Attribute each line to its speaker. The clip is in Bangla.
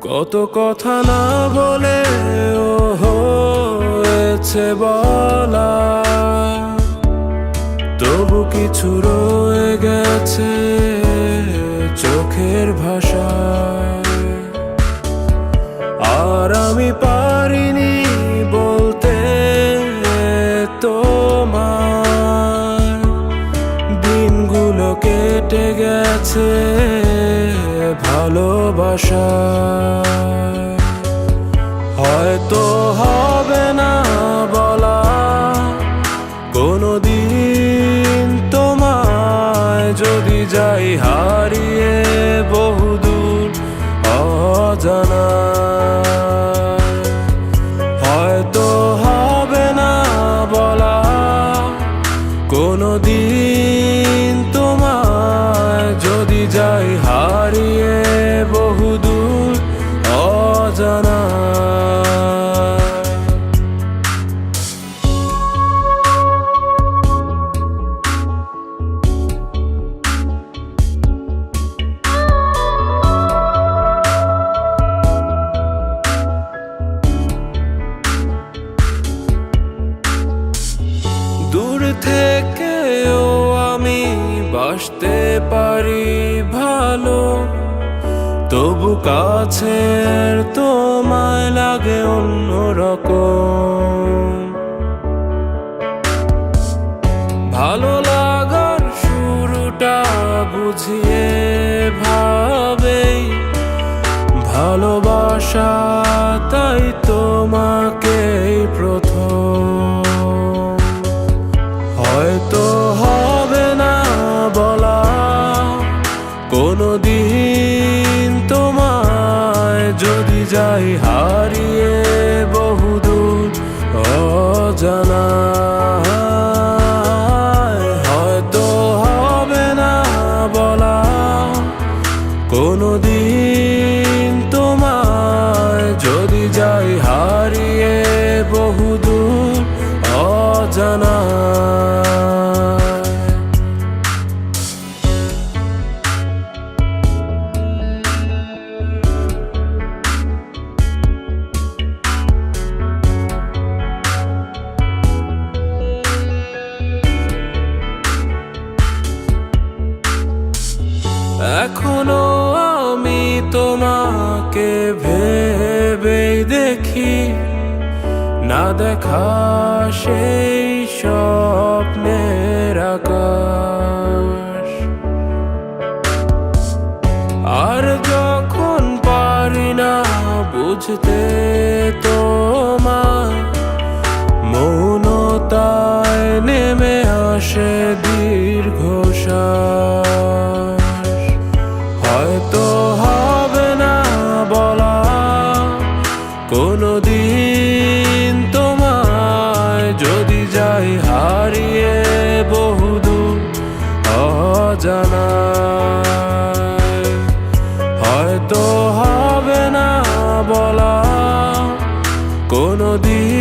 Speaker 1: কত কথা না বলে ও হয়েছে বলা, তবু কিছু রয়ে গেছে চোখের ভাষা। আর আমি পারিনি বলতে তোমার, দিনগুলো কেটে গেছে ভালোবাসা। হয়তো হবে না বলা কোনোদিন তোমায়, যদি যাই হারিয়ে বহুদূর অজানা। হয়তো হবে না বলা কোনোদিন তোমায়, যদি যাই হারিয়ে বহুদূর অজানা। দূর থেকেও আমি বাসতে পারি ভালো, তবু কাছের তোমায় লাগে অন্যরকম। ভালো লাগার শুরুটা বুঝিয়ে ভাবেই ভালোবাসা, তাই তোমাকেই প্রথম। হয়তো হবে না বলা কোনোদিন তোমায়, যদি যাই হারিয়ে বহুদূর অজানা। হয়তো হবে না বলা কোনোদিন তোমায়, যদি যাই হারিয়ে বহুদূর অজানা। এখনো আমি তোমাকে ভেবেই দেখি, না দেখা সেই স্বপ্নের আকাশ। আর যখন পারি না বুঝতে তোমার, মৌনতায় নেমে আসে দীর্ঘশ্বাস। হয়তো হবে না বলা কোনোদিন তোমায়, যদি যাই হারিয়ে বহুদূর অজানা। হয়তো হবে না বলা কোনোদিন